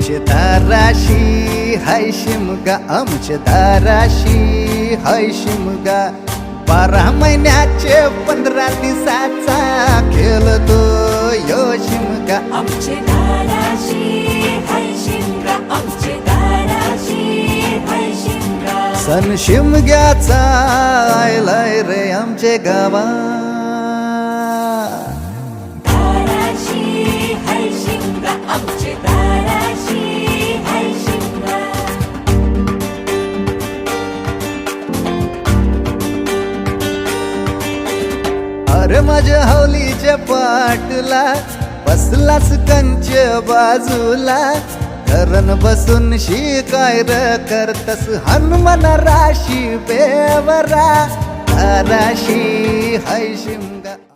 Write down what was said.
आमचे दाराशी हाय शिमगा, आमचे दाराशी हाय शिमगा. 12 महिन्याचे 15 दिवसाचा खेळतो यो शिमगा. आमचे दाराशी हाय शिमगा, आमचे दाराशी हाय शिमगा. सण शिमग्याचा आयलाय रे आमचे गावा. दाराशी हाय शिमगा, आमचे दाराशी हाय शिमगा. अरे माझ्या हौलीच्या पाटला बसलास कंच बाजूला. धरण बसून शिकाय र करतस हनुमान राशी बेवरा. दाराशी हाय शिमगा.